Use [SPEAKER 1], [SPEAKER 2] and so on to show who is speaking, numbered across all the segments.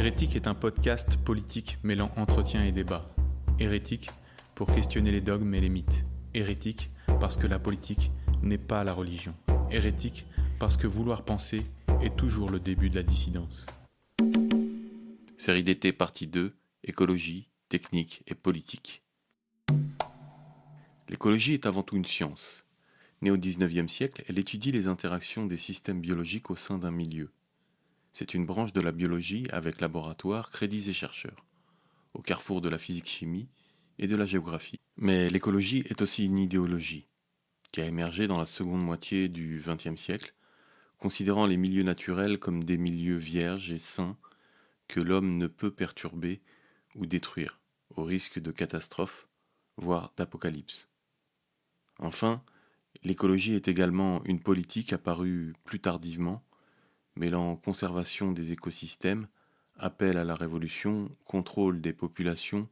[SPEAKER 1] Hérétique est un podcast politique mêlant entretien et débat. Hérétique pour questionner les dogmes et les mythes. Hérétique parce que la politique n'est pas la religion. Hérétique parce que vouloir penser est toujours le début de la dissidence.
[SPEAKER 2] Série d'été partie 2, écologie, technique et politique. L'écologie est avant tout une science. Née au XIXe siècle, elle étudie les interactions des systèmes biologiques au sein d'un milieu. C'est une branche de la biologie avec laboratoires, crédits et chercheurs, au carrefour de la physique-chimie et de la géographie. Mais l'écologie est aussi une idéologie, qui a émergé dans la seconde moitié du XXe siècle, considérant les milieux naturels comme des milieux vierges et sains que l'homme ne peut perturber ou détruire, au risque de catastrophes, voire d'apocalypse. Enfin, l'écologie est également une politique apparue plus tardivement, mêlant conservation des écosystèmes, appel à la révolution, contrôle des populations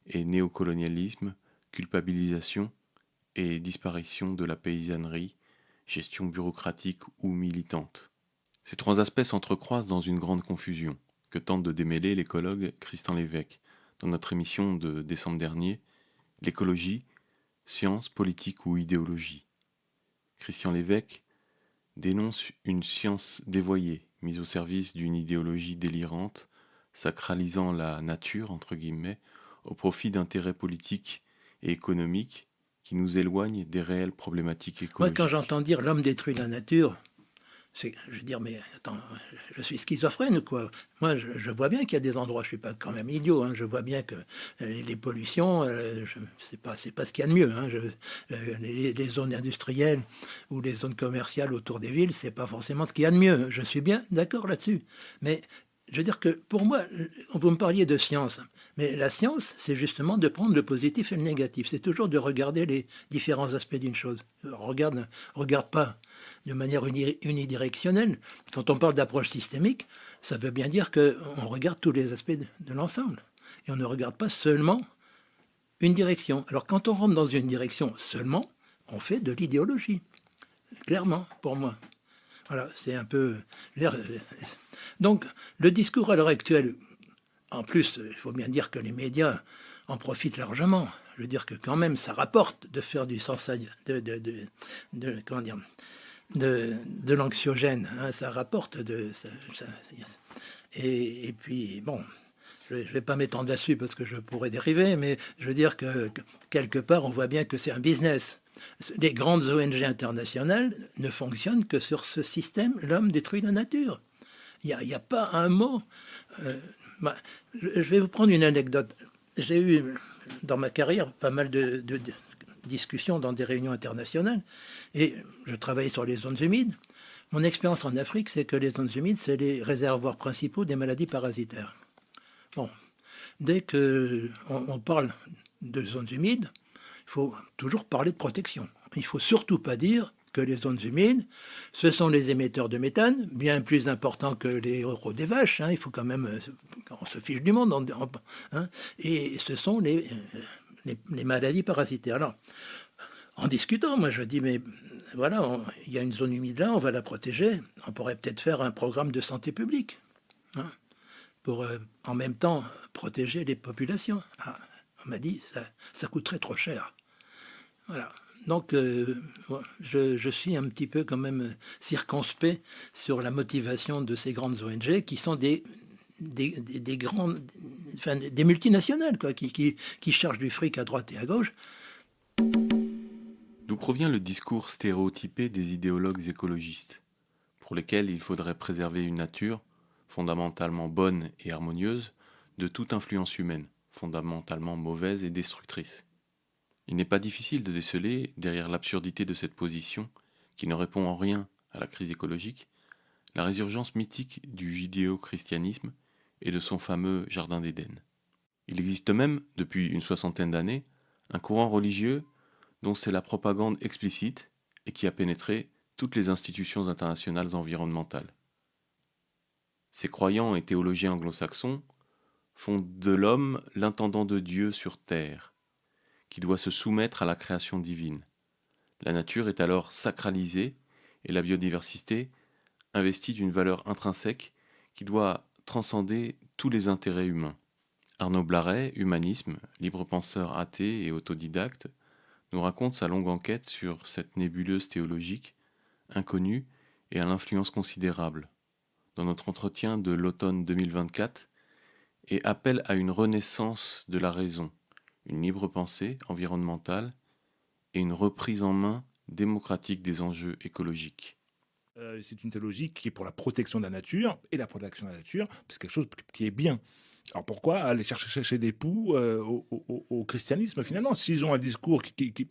[SPEAKER 2] et néocolonialisme, culpabilisation et disparition de la paysannerie, gestion bureaucratique ou militante. Ces trois aspects s'entrecroisent dans une grande confusion que tente de démêler l'écologue Christian Lévesque dans notre émission de décembre dernier, l'écologie, science, politique ou idéologie. Christian Lévesque dénonce une science dévoyée, mise au service d'une idéologie délirante, sacralisant la nature, entre guillemets, au profit d'intérêts politiques et économiques qui nous éloignent des réelles problématiques écologiques.
[SPEAKER 3] Moi, quand j'entends dire l'homme détruit la nature, je veux dire, mais attends, je suis schizophrène ou quoi? Moi, je vois bien qu'il y a des endroits, je ne suis pas quand même idiot, hein, je vois bien que les pollutions, c'est pas ce qu'il y a de mieux. Hein, les zones industrielles ou les zones commerciales autour des villes, c'est pas forcément ce qu'il y a de mieux. Je suis bien d'accord là-dessus. Mais je veux dire que pour moi, vous me parliez de science, mais la science, c'est justement de prendre le positif et le négatif. C'est toujours de regarder les différents aspects d'une chose. Regarde pas de manière unidirectionnelle. Quand on parle d'approche systémique, ça veut bien dire qu'on regarde tous les aspects de l'ensemble. Et on ne regarde pas seulement une direction. Alors quand on rentre dans une direction seulement, on fait de l'idéologie. Clairement, pour moi. Voilà, c'est un peu... Donc, le discours à l'heure actuelle, en plus, il faut bien dire que les médias en profitent largement. Je veux dire que quand même, ça rapporte de faire du de l'anxiogène, hein, ça rapporte et puis bon, je ne vais pas m'étendre là-dessus parce que je pourrais dériver, mais je veux dire que quelque part on voit bien que c'est un business. Les grandes ONG internationales ne fonctionnent que sur ce système, l'homme détruit la nature. Il n'y a pas un mot. Je vais vous prendre une anecdote. J'ai eu dans ma carrière pas mal de discussions dans des réunions internationales et je travaillais sur les zones humides. Mon expérience en Afrique, c'est que les zones humides, c'est les réservoirs principaux des maladies parasitaires. Bon, dès qu'on parle de zones humides, il faut toujours parler de protection. Il ne faut surtout pas dire que les zones humides, ce sont les émetteurs de méthane, bien plus importants que les héros des vaches. Hein, il faut quand même, on se fiche du monde. Hein, et ce sont les maladies parasitaires. Alors, en discutant, moi je dis, mais voilà, il y a une zone humide là, on va la protéger. On pourrait peut-être faire un programme de santé publique, hein, pour en même temps protéger les populations. Ah, on m'a dit, ça coûterait trop cher. Voilà. Donc, je suis un petit peu quand même circonspect sur la motivation de ces grandes ONG qui sont des grandes, enfin, des multinationales, quoi, qui chargent du fric à droite et à gauche.
[SPEAKER 2] D'où provient le discours stéréotypé des idéologues écologistes, pour lesquels il faudrait préserver une nature fondamentalement bonne et harmonieuse de toute influence humaine, fondamentalement mauvaise et destructrice. Il n'est pas difficile de déceler, derrière l'absurdité de cette position, qui ne répond en rien à la crise écologique, la résurgence mythique du judéo-christianisme et de son fameux Jardin d'Éden. Il existe même, depuis une soixantaine d'années, un courant religieux dont c'est la propagande explicite et qui a pénétré toutes les institutions internationales environnementales. Ces croyants et théologiens anglo-saxons font de l'homme l'intendant de Dieu sur terre, qui doit se soumettre à la création divine. La nature est alors sacralisée et la biodiversité investie d'une valeur intrinsèque qui doit transcender tous les intérêts humains. Arnaud Blaret, humanisme, libre penseur athée et autodidacte, nous raconte sa longue enquête sur cette nébuleuse théologique, inconnue et à l'influence considérable, dans notre entretien de l'automne 2024, et appelle à une renaissance de la raison, une libre pensée environnementale et une reprise en main démocratique des enjeux écologiques.
[SPEAKER 4] C'est une théologie qui est pour la protection de la nature, et la protection de la nature, c'est quelque chose qui est bien. Alors pourquoi aller chercher des poux au christianisme finalement? S'ils ont un discours qui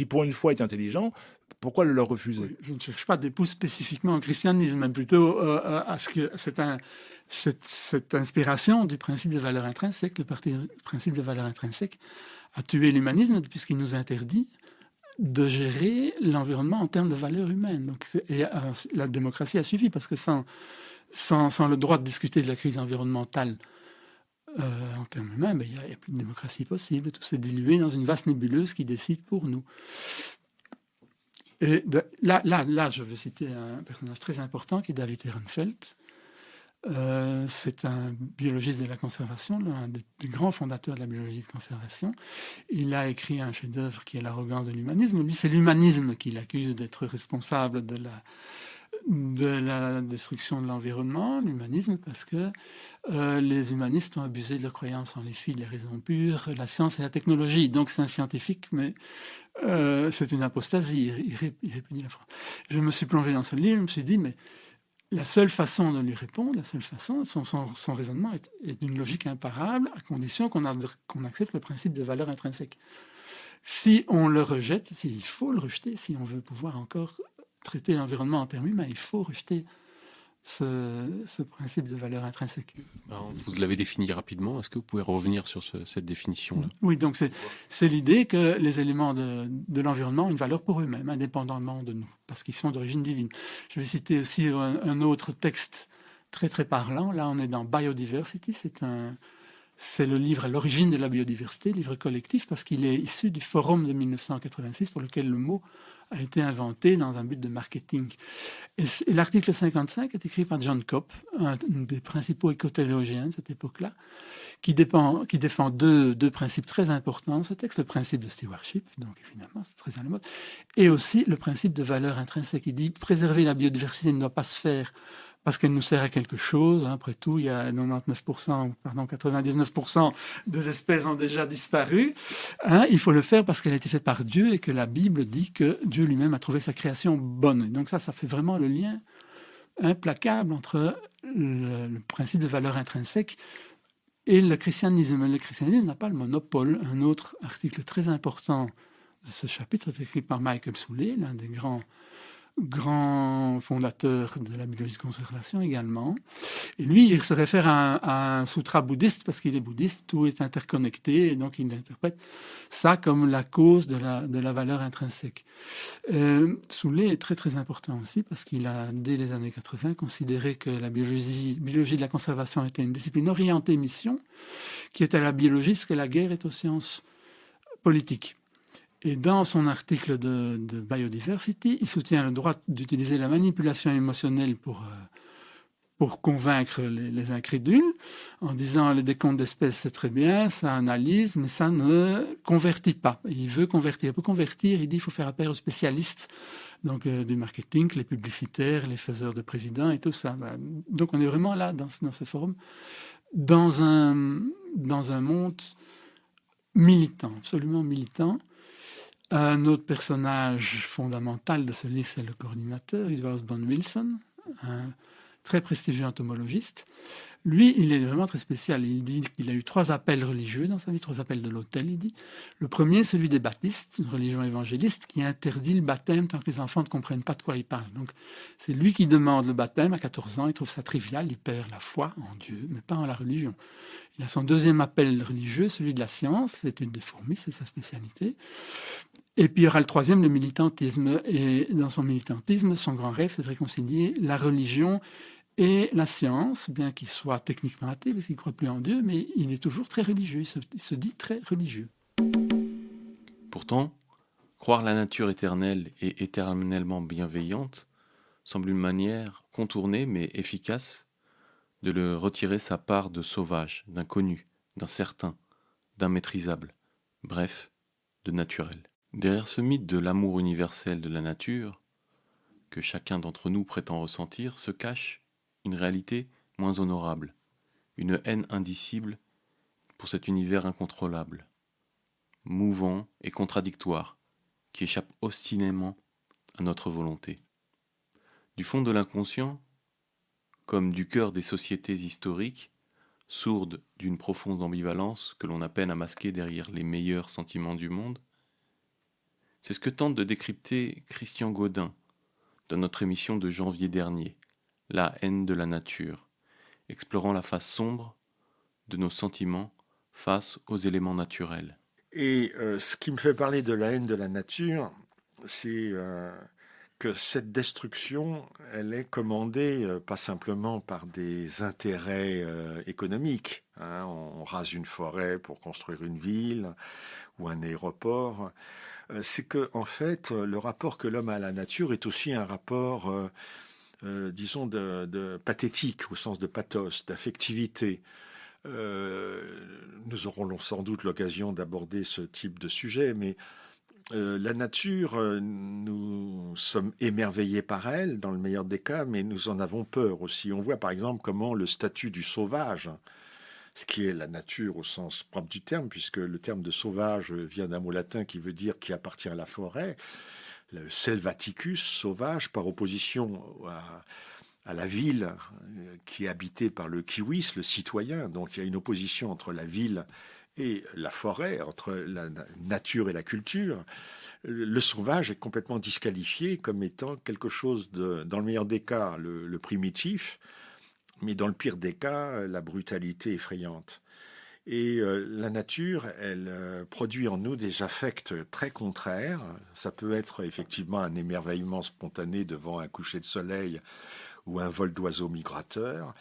[SPEAKER 4] pour une fois est intelligent, pourquoi le leur refuser?
[SPEAKER 5] Oui, je ne cherche pas des poux spécifiquement au christianisme, mais plutôt à ce que cette inspiration du principe de valeur intrinsèque, le principe de valeur intrinsèque, a tué l'humanisme puisqu'il nous interdit de gérer l'environnement en termes de valeurs humaines. Donc, la démocratie a suivi, parce que sans le droit de discuter de la crise environnementale en termes humains, il n'y a plus de démocratie possible. Tout s'est dilué dans une vaste nébuleuse qui décide pour nous. Et là, je veux citer un personnage très important qui est David Ehrenfeld. C'est un biologiste de la conservation, l'un des grands fondateurs de la biologie de conservation. Il a écrit un chef-d'œuvre qui est L'arrogance de l'humanisme. Lui, c'est l'humanisme qui l'accuse d'être responsable de la destruction de l'environnement, l'humanisme, parce que les humanistes ont abusé de leur croyance en les filles, les raisons pures, la science et la technologie. Donc c'est un scientifique, mais c'est une apostasie. Il répudie la France. Je me suis plongé dans ce livre, je me suis dit, mais la seule façon de lui répondre, son raisonnement est d'une logique imparable, à condition qu'on accepte le principe de valeur intrinsèque. Si on le rejette, il faut le rejeter, si on veut pouvoir encore traiter l'environnement en termes humains, il faut rejeter ce principe de valeur intrinsèque.
[SPEAKER 6] Vous l'avez défini rapidement, est-ce que vous pouvez revenir sur cette définition-là?
[SPEAKER 5] Oui, donc c'est l'idée que les éléments de l'environnement ont une valeur pour eux-mêmes, indépendamment de nous, parce qu'ils sont d'origine divine. Je vais citer aussi un autre texte très très parlant. Là, on est dans Biodiversity, c'est le livre à l'origine de la biodiversité, livre collectif, parce qu'il est issu du forum de 1986 pour lequel le mot a été inventé dans un but de marketing. Et l'article 55 est écrit par John Cope, un des principaux écothéologiens de cette époque-là, qui défend deux principes très importants dans ce texte, le principe de stewardship, donc évidemment c'est très à la mode, et aussi le principe de valeur intrinsèque. Il dit préserver la biodiversité ne doit pas se faire parce qu'elle nous sert à quelque chose. Après tout, il y a 99% des espèces ont déjà disparu. Il faut le faire parce qu'elle a été faite par Dieu et que la Bible dit que Dieu lui-même a trouvé sa création bonne. Et donc ça fait vraiment le lien implacable entre le principe de valeur intrinsèque et le christianisme. Le christianisme n'a pas le monopole. Un autre article très important de ce chapitre est écrit par Michael Soulet, l'un des grands fondateur de la biologie de conservation également. Et lui, il se réfère à un sutra bouddhiste, parce qu'il est bouddhiste, tout est interconnecté, et donc il interprète ça comme la cause de la valeur intrinsèque. Soulet est très très important aussi, parce qu'il a, dès les années 80, considéré que la biologie de la conservation était une discipline orientée mission, qui est à la biologie ce que la guerre est aux sciences politiques. Et dans son article de Biodiversity, il soutient le droit d'utiliser la manipulation émotionnelle pour convaincre les incrédules, en disant les décomptes d'espèces c'est très bien, ça analyse, mais ça ne convertit pas. Et il veut convertir. Pour convertir, il dit qu'il faut faire appel aux spécialistes, donc du marketing, les publicitaires, les faiseurs de présidents et tout ça. Donc on est vraiment là, dans ce forum, dans un monde militant, absolument militant. Un autre personnage fondamental de ce livre, c'est le coordinateur, Edward Osborne Wilson, un très prestigieux entomologiste. Lui, il est vraiment très spécial. Il dit qu'il a eu 3 appels religieux dans sa vie, 3 appels de l'autel, il dit. Le premier, celui des baptistes, une religion évangéliste qui interdit le baptême tant que les enfants ne comprennent pas de quoi ils parlent. Donc, c'est lui qui demande le baptême à 14 ans. Il trouve ça trivial, il perd la foi en Dieu, mais pas en la religion. Il a son deuxième appel religieux, celui de la science, l'étude des fourmis, c'est sa spécialité. Et puis il y aura le troisième, le militantisme. Et dans son militantisme, son grand rêve, c'est de réconcilier la religion et la science, bien qu'il soit techniquement athée, parce qu'il ne croit plus en Dieu, mais il est toujours très religieux, il se dit très religieux.
[SPEAKER 2] Pourtant, croire la nature éternelle et éternellement bienveillante semble une manière contournée mais efficace de le retirer sa part de sauvage, d'inconnu, d'incertain, d'immaîtrisable, bref, de naturel. Derrière ce mythe de l'amour universel de la nature, que chacun d'entre nous prétend ressentir, se cache une réalité moins honorable, une haine indicible pour cet univers incontrôlable, mouvant et contradictoire, qui échappe obstinément à notre volonté. Du fond de l'inconscient, comme du cœur des sociétés historiques, sourdes d'une profonde ambivalence que l'on a peine à masquer derrière les meilleurs sentiments du monde, c'est ce que tente de décrypter Christian Gaudin dans notre émission de janvier dernier, La haine de la nature, explorant la face sombre de nos sentiments face aux éléments naturels.
[SPEAKER 7] Et ce qui me fait parler de la haine de la nature, c'est que cette destruction, elle est commandée pas simplement par des intérêts économiques. On rase une forêt pour construire une ville ou un aéroport. C'est que, en fait, le rapport que l'homme a à la nature est aussi un rapport, disons, de pathétique, au sens de pathos, d'affectivité. Nous aurons sans doute l'occasion d'aborder ce type de sujet, mais la nature, nous sommes émerveillés par elle, dans le meilleur des cas, mais nous en avons peur aussi. On voit par exemple comment le statut du sauvage, ce qui est la nature au sens propre du terme, puisque le terme de sauvage vient d'un mot latin qui veut dire qui appartient à la forêt, le selvaticus, sauvage, par opposition à la ville qui est habitée par le kiwis, le citoyen. Donc il y a une opposition entre la ville et la forêt, entre la nature et la culture. Le sauvage est complètement disqualifié comme étant quelque chose de, dans le meilleur des cas, le primitif, mais dans le pire des cas, la brutalité effrayante. Et la nature, elle produit en nous des affects très contraires. Ça peut être effectivement un émerveillement spontané devant un coucher de soleil ou un vol d'oiseaux migrateurs,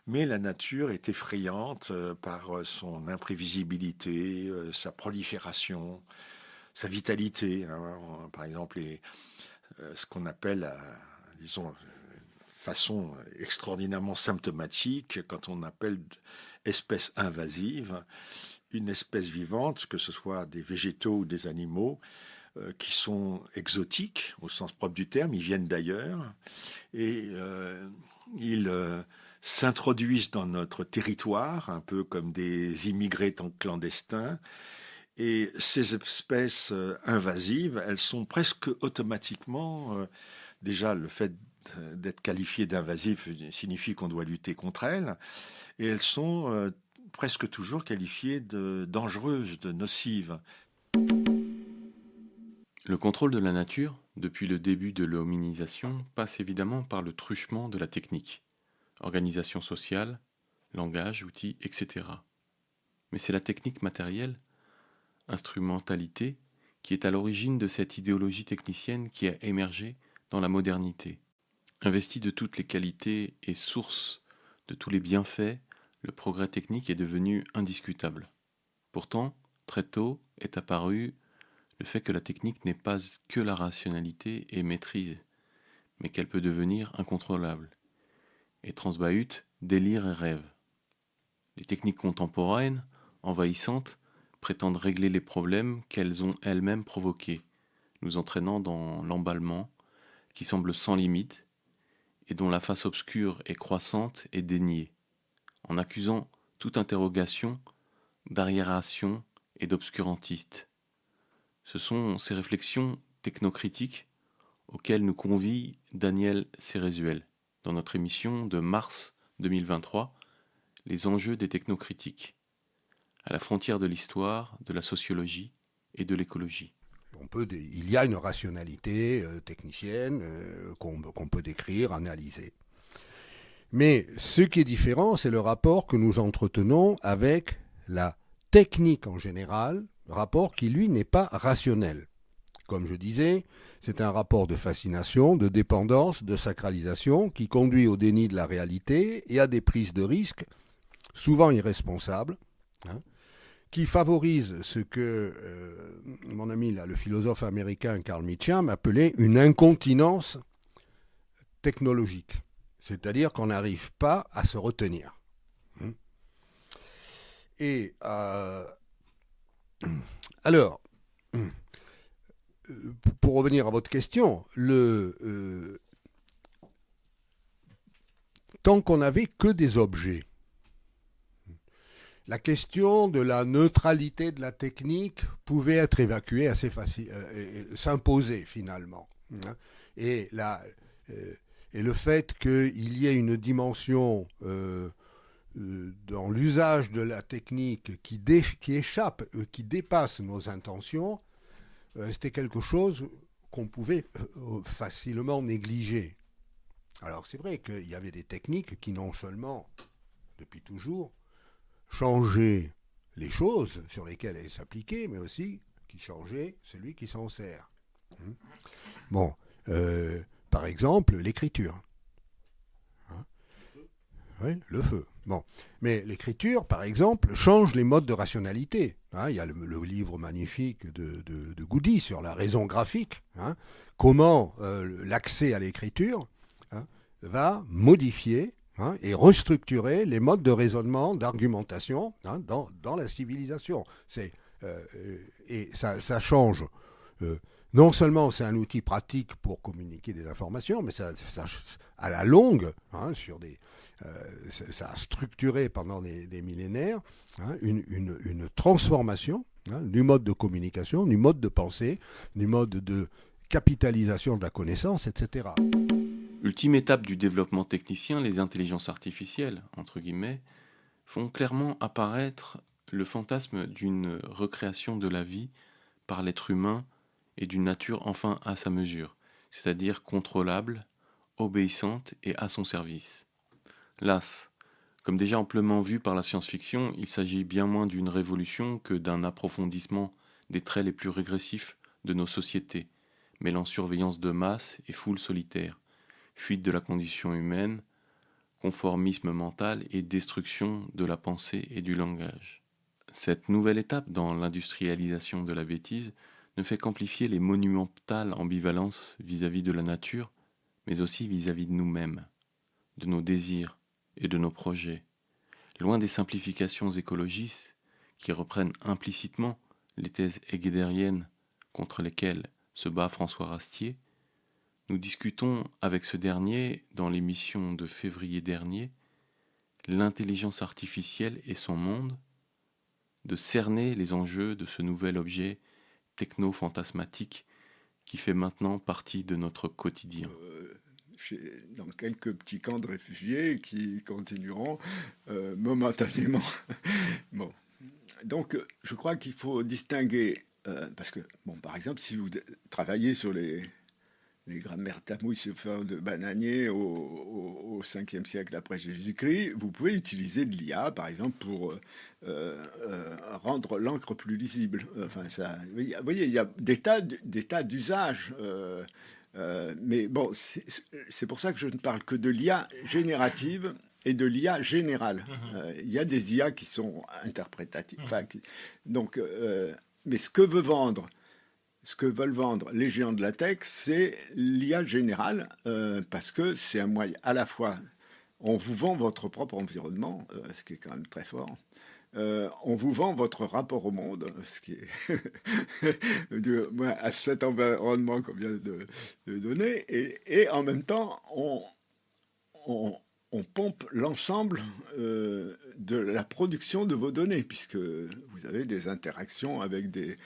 [SPEAKER 7] mais la nature est effrayante par son imprévisibilité, sa prolifération, sa vitalité. Par exemple, ce qu'on appelle, disons, façon extraordinairement symptomatique, quand on appelle espèce invasive, une espèce vivante, que ce soit des végétaux ou des animaux, qui sont exotiques au sens propre du terme, ils viennent d'ailleurs, et ils s'introduisent dans notre territoire, un peu comme des immigrés clandestins, et ces espèces invasives, elles sont presque automatiquement, déjà le fait d'être qualifiées d'invasives signifie qu'on doit lutter contre elles, et elles sont presque toujours qualifiées de dangereuses, de nocives.
[SPEAKER 2] Le contrôle de la nature, depuis le début de l'hominisation, passe évidemment par le truchement de la technique, organisation sociale, langage, outils, etc. Mais c'est la technique matérielle, instrumentalité, qui est à l'origine de cette idéologie technicienne qui a émergé dans la modernité. Investi de toutes les qualités et source de tous les bienfaits, le progrès technique est devenu indiscutable. Pourtant, très tôt est apparu le fait que la technique n'est pas que la rationalité et maîtrise, mais qu'elle peut devenir incontrôlable, et transbahute délire et rêve. Les techniques contemporaines, envahissantes, prétendent régler les problèmes qu'elles ont elles-mêmes provoqués, nous entraînant dans l'emballement qui semble sans limite et dont la face obscure et croissante est déniée, en accusant toute interrogation d'arriération et d'obscurantiste. Ce sont ces réflexions technocritiques auxquelles nous convie Daniel Cérézuel dans notre émission de mars 2023, Les enjeux des technocritiques, à la frontière de l'histoire, de la sociologie et de l'écologie.
[SPEAKER 8] Il y a une rationalité technicienne qu'on peut décrire, analyser. Mais ce qui est différent, c'est le rapport que nous entretenons avec la technique en général, rapport qui, lui, n'est pas rationnel. Comme je disais, c'est un rapport de fascination, de dépendance, de sacralisation qui conduit au déni de la réalité et à des prises de risques, souvent irresponsables, qui favorise ce que mon ami, là, le philosophe américain Carl Meacham, appelait une incontinence technologique. C'est-à-dire qu'on n'arrive pas à se retenir. Et alors, pour revenir à votre question, tant qu'on n'avait que des objets, la question de la neutralité de la technique pouvait être évacuée assez facile, s'imposer finalement. Et le fait qu'il y ait une dimension dans l'usage de la technique qui échappe, qui dépasse nos intentions, c'était quelque chose qu'on pouvait facilement négliger. Alors c'est vrai qu'il y avait des techniques qui non seulement, depuis toujours, changeaient les choses sur lesquelles elles s'appliquaient, mais aussi qui changeaient celui qui s'en sert. Bon, par exemple, l'écriture. Oui, le feu. Bon. Mais l'écriture, par exemple, change les modes de rationalité. Il y a le livre magnifique de Goudy sur la raison graphique. Comment l'accès à l'écriture va modifier et restructurer les modes de raisonnement, d'argumentation dans la civilisation. Et ça change. Non seulement c'est un outil pratique pour communiquer des informations, mais ça à la longue, ça a structuré pendant des millénaires une transformation du mode de communication, du mode de pensée, du mode de capitalisation de la connaissance, etc.
[SPEAKER 2] Ultime étape du développement technicien, les intelligences artificielles, entre guillemets, font clairement apparaître le fantasme d'une recréation de la vie par l'être humain et d'une nature enfin à sa mesure, c'est-à-dire contrôlable, obéissante et à son service. Las, comme déjà amplement vu par la science-fiction, il s'agit bien moins d'une révolution que d'un approfondissement des traits les plus régressifs de nos sociétés, mêlant surveillance de masse et foule solitaire, fuite de la condition humaine, conformisme mental et destruction de la pensée et du langage. Cette nouvelle étape dans l'industrialisation de la bêtise ne fait qu'amplifier les monumentales ambivalences vis-à-vis de la nature, mais aussi vis-à-vis de nous-mêmes, de nos désirs et de nos projets. Loin des simplifications écologistes qui reprennent implicitement les thèses hégédériennes contre lesquelles se bat François Rastier, nous discutons avec ce dernier, dans l'émission de février dernier, l'intelligence artificielle et son monde, de cerner les enjeux de ce nouvel objet techno-fantasmatique qui fait maintenant partie de notre quotidien.
[SPEAKER 9] Dans quelques petits camps de réfugiés qui continueront momentanément. Bon. Donc, je crois qu'il faut distinguer, parce que, par exemple, si vous travaillez sur les grammaires tamouilles sous forme de bananier au 5e siècle après Jésus-Christ, vous pouvez utiliser de l'IA, par exemple, pour rendre l'encre plus lisible. Enfin, vous voyez, il y a des tas d'usages. Mais bon, c'est pour ça que je ne parle que de l'IA générative et de l'IA générale. Il y a des IA qui sont interprétatives. Mais ce que veulent vendre les géants de la tech, c'est l'IA générale, parce que c'est un moyen, à la fois, on vous vend votre propre environnement, ce qui est quand même très fort. On vous vend votre rapport au monde, ce qui est à cet environnement qu'on vient de donner, et en même temps, on pompe l'ensemble de la production de vos données, puisque vous avez des interactions avec des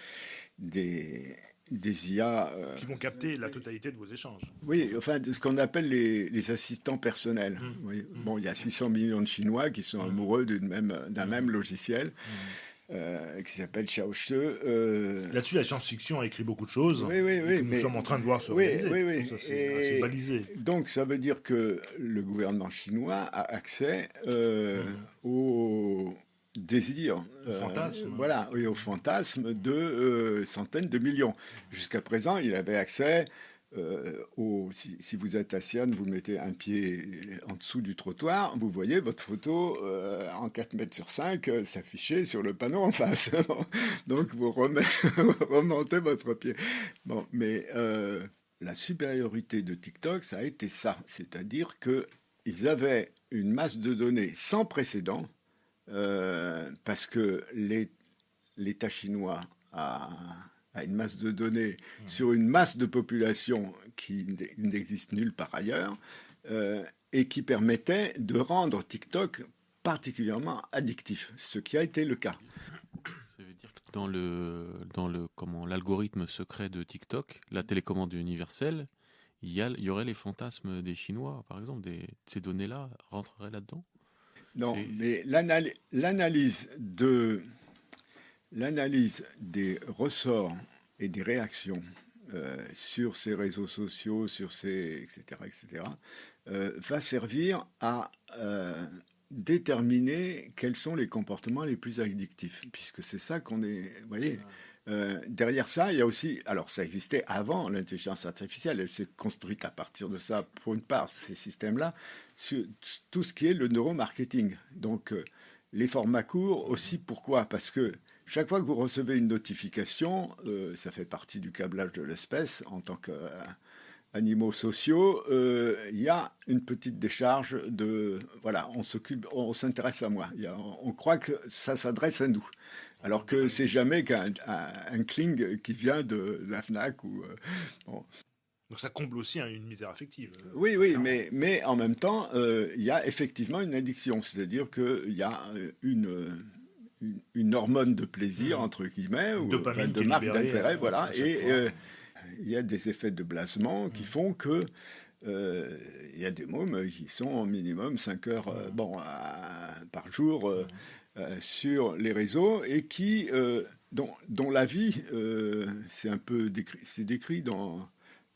[SPEAKER 9] IA...
[SPEAKER 4] qui vont capter la totalité de vos échanges.
[SPEAKER 9] Oui, enfin, de ce qu'on appelle les assistants personnels. Oui. Bon, il y a 600 millions de Chinois qui sont amoureux d'un même logiciel qui s'appelle Xiaoshi.
[SPEAKER 4] Là-dessus, la science-fiction a écrit beaucoup de choses.
[SPEAKER 9] Oui,
[SPEAKER 4] nous sommes en train de voir se réaliser.
[SPEAKER 9] Oui.
[SPEAKER 4] Ça, c'est assez balisé.
[SPEAKER 9] Donc, ça veut dire que le gouvernement chinois a accès aux désir, au fantasme de centaines de millions. Jusqu'à présent, il avait accès si vous êtes à Sion, vous mettez un pied en dessous du trottoir, vous voyez votre photo en 4 mètres sur 5 s'afficher sur le panneau en face. Donc vous remontez votre pied. Bon, mais la supériorité de TikTok, ça a été ça. C'est-à-dire que ils avaient une masse de données sans précédent, parce que l'État chinois a une masse de données sur une masse de population qui n'existe nulle part ailleurs, et qui permettait de rendre TikTok particulièrement addictif, ce qui a été le cas.
[SPEAKER 2] Ça veut dire que dans l'algorithme secret de TikTok, la télécommande universelle, il y aurait les fantasmes des Chinois, par exemple, ces données-là rentreraient là-dedans?
[SPEAKER 9] Non, mais l'analyse des ressorts et des réactions sur ces réseaux sociaux, etc., va servir à déterminer quels sont les comportements les plus addictifs, puisque c'est ça qu'on est... Vous voyez, derrière ça, il y a aussi... Alors, ça existait avant l'intelligence artificielle, elle s'est construite à partir de ça, pour une part, ces systèmes-là, sur tout ce qui est le neuromarketing. Donc, les formats courts aussi, pourquoi? Parce que chaque fois que vous recevez une notification, ça fait partie du câblage de l'espèce en tant qu'animaux sociaux, il y a une petite décharge de... Voilà, on s'intéresse à moi. On croit que ça s'adresse à nous. Alors que c'est jamais qu'un cling qui vient de la FNAC ou... bon.
[SPEAKER 4] Donc ça comble aussi une misère affective.
[SPEAKER 9] Oui, mais en même temps, il y a effectivement une addiction. C'est-à-dire qu'il y a une hormone de plaisir, entre guillemets, ou de marque d'intérêt, voilà. Et il y a des effets de blasement qui font que il y a des mômes qui sont au minimum 5 heures par jour sur les réseaux et qui, dont la vie, c'est décrit dans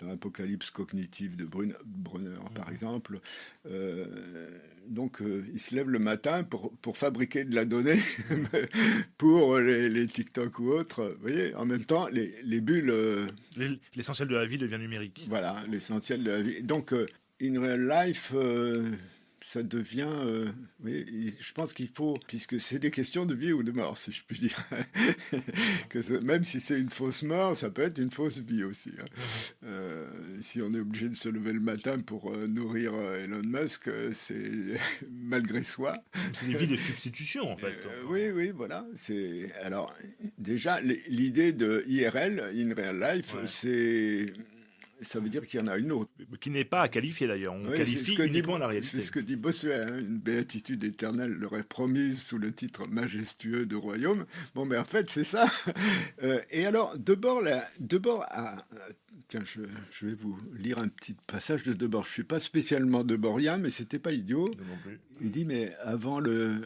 [SPEAKER 9] l'Apocalypse cognitive de Brunner, par exemple. Donc, il se lève le matin pour fabriquer de la donnée pour les TikTok ou autres. Vous voyez, en même temps, les bulles...
[SPEAKER 4] L'essentiel de la vie devient numérique.
[SPEAKER 9] Voilà, l'essentiel de la vie. Donc, in real life... ça devient... je pense qu'il faut... Puisque c'est des questions de vie ou de mort, si je puis dire. Même si c'est une fausse mort, ça peut être une fausse vie aussi. Hein. Si on est obligé de se lever le matin pour nourrir Elon Musk, c'est malgré soi.
[SPEAKER 4] C'est des vies de substitution, en fait.
[SPEAKER 9] Oui, voilà. Alors, déjà, l'idée de IRL, in real life, ça veut dire qu'il y en a une autre.
[SPEAKER 4] Qui n'est pas à qualifier d'ailleurs. On qualifie uniquement la réalité.
[SPEAKER 9] C'est ce que dit Bossuet, hein, une béatitude éternelle leur est promise sous le titre majestueux de royaume. Bon, mais en fait, c'est ça. Et alors, Debord tiens, je vais vous lire un petit passage de Debord. Je ne suis pas spécialement debordien, mais c'était pas idiot.
[SPEAKER 4] Non plus.
[SPEAKER 9] Il dit, mais avant, le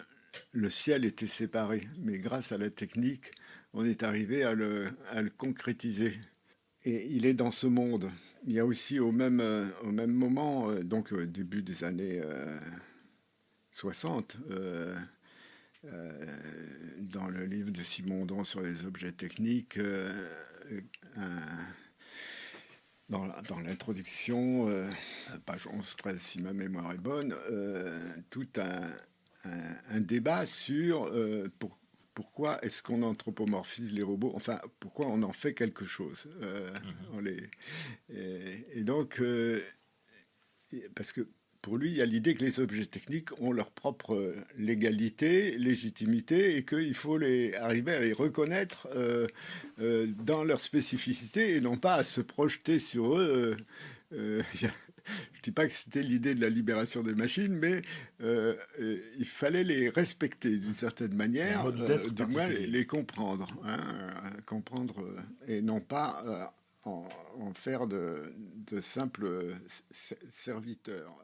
[SPEAKER 9] ciel était séparé. Mais grâce à la technique, on est arrivé à le concrétiser. Et il est dans ce monde. Il y a aussi au même moment, donc début des années 60, dans le livre de Simondon sur les objets techniques, dans l'introduction, page 11-13 si ma mémoire est bonne, tout un débat sur pourquoi est-ce qu'on anthropomorphise les robots, enfin, pourquoi on en fait quelque chose. Et donc, parce que pour lui, il y a l'idée que les objets techniques ont leur propre légitimité, et qu'il faut arriver à les reconnaître dans leur spécificité, et non pas à se projeter sur eux. Je ne dis pas que c'était l'idée de la libération des machines, mais il fallait les respecter d'une certaine manière, du moins les comprendre. Comprendre et non pas en faire de simples serviteurs.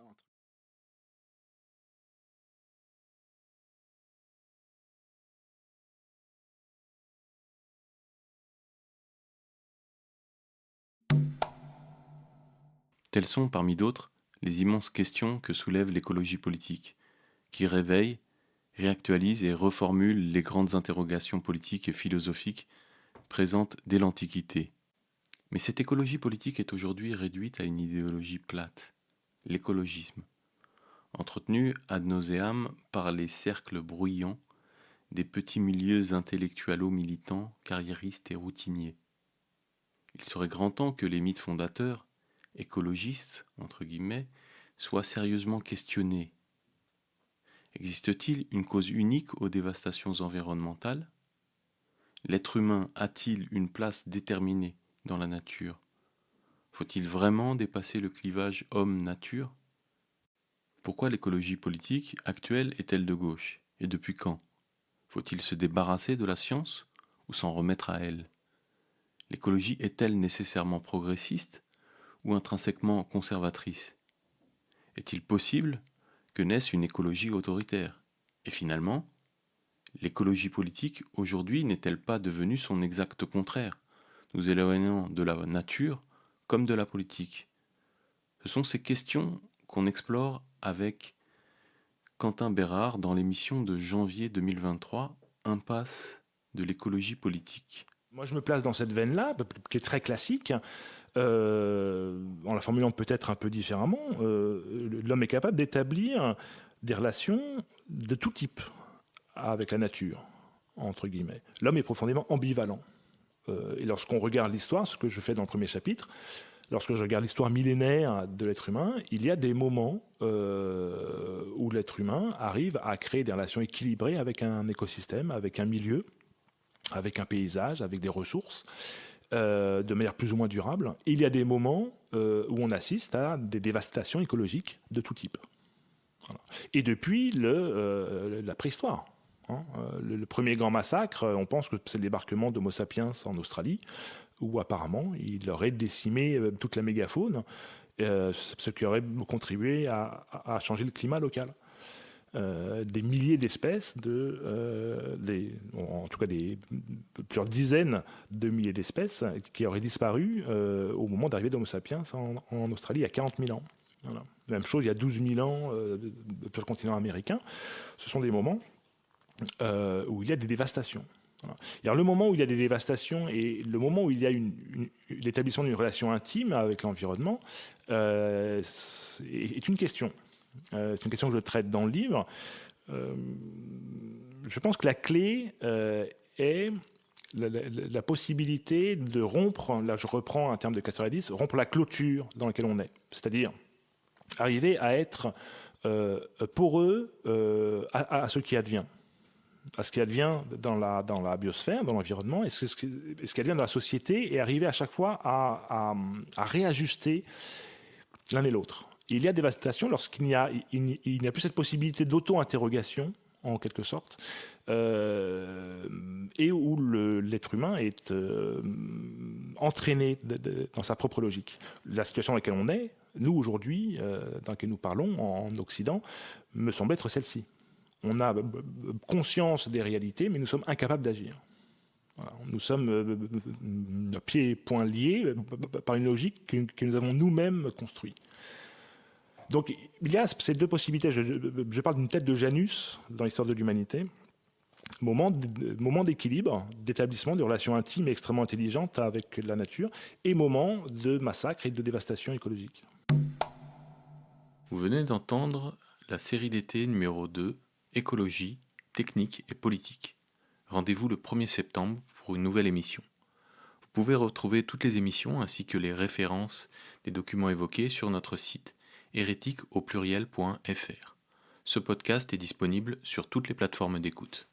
[SPEAKER 2] Telles sont, parmi d'autres, les immenses questions que soulève l'écologie politique, qui réveille, réactualise et reformule les grandes interrogations politiques et philosophiques présentes dès l'Antiquité. Mais cette écologie politique est aujourd'hui réduite à une idéologie plate, l'écologisme, entretenu ad nauseam par les cercles bruyants des petits milieux intellectualo-militants, carriéristes et routiniers. Il serait grand temps que les mythes fondateurs, écologistes, entre guillemets, soit sérieusement questionnée. Existe-t-il une cause unique aux dévastations environnementales ? L'être humain a-t-il une place déterminée dans la nature ? Faut-il vraiment dépasser le clivage homme-nature ? Pourquoi l'écologie politique actuelle est-elle de gauche ? Et depuis quand ? Faut-il se débarrasser de la science ou s'en remettre à elle ? L'écologie est-elle nécessairement progressiste ou intrinsèquement conservatrice ? Est-il possible que naisse une écologie autoritaire ? Et finalement, l'écologie politique aujourd'hui n'est-elle pas devenue son exact contraire, nous éloignant de la nature comme de la politique ? Ce sont ces questions qu'on explore avec Quentin Bérard dans l'émission de janvier 2023, Impasse de l'écologie politique.
[SPEAKER 4] Moi, je me place dans cette veine-là, qui est très classique, en la formulant peut-être un peu différemment. L'homme est capable d'établir des relations de tout type avec la nature, entre guillemets. L'homme est profondément ambivalent. Et lorsqu'on regarde l'histoire, ce que je fais dans le premier chapitre, lorsque je regarde l'histoire millénaire de l'être humain, il y a des moments où l'être humain arrive à créer des relations équilibrées avec un écosystème, avec un milieu, avec un paysage, avec des ressources, de manière plus ou moins durable. Et il y a des moments où on assiste à des dévastations écologiques de tout type. Voilà. Et depuis la préhistoire, le premier grand massacre, on pense que c'est le débarquement d'Homo sapiens en Australie, où apparemment il aurait décimé toute la mégafaune, ce qui aurait contribué à changer le climat local. Des milliers d'espèces, en tout cas plusieurs dizaines de milliers d'espèces qui auraient disparu au moment d'arrivée d'Homo sapiens en Australie il y a 40 000 ans. Voilà. Même chose il y a 12 000 ans sur le continent américain. Ce sont des moments où il y a des dévastations. Voilà. Et alors, le moment où il y a des dévastations et le moment où il y a l'établissement d'une relation intime avec l'environnement est une question. C'est une question que je traite dans le livre. Je pense que la clé est la possibilité de rompre, là je reprends un terme de Castoriadis, rompre la clôture dans laquelle on est. C'est-à-dire arriver à être poreux à ce qui advient. À ce qui advient dans la biosphère, dans l'environnement, et ce qui advient dans la société, et arriver à chaque fois à réajuster l'un et l'autre. Il y a dévastation lorsqu'il n'y a plus cette possibilité d'auto-interrogation, en quelque sorte, et où l'être humain est entraîné dans sa propre logique. La situation dans laquelle on est, nous aujourd'hui, dans laquelle nous parlons en Occident, me semble être celle-ci. On a conscience des réalités, mais nous sommes incapables d'agir. Voilà. Nous sommes pieds et poings liés par une logique que nous avons nous-mêmes construite. Donc il y a ces deux possibilités. Je parle d'une tête de Janus dans l'histoire de l'humanité. Moment d'équilibre, d'établissement de relations intimes et extrêmement intelligentes avec la nature, et moment de massacre et de dévastation écologique.
[SPEAKER 2] Vous venez d'entendre la série d'été numéro 2, Écologie, technique et politique. Rendez-vous le 1er septembre pour une nouvelle émission. Vous pouvez retrouver toutes les émissions ainsi que les références des documents évoqués sur notre site hérétique au pluriel.fr. Ce podcast est disponible sur toutes les plateformes d'écoute.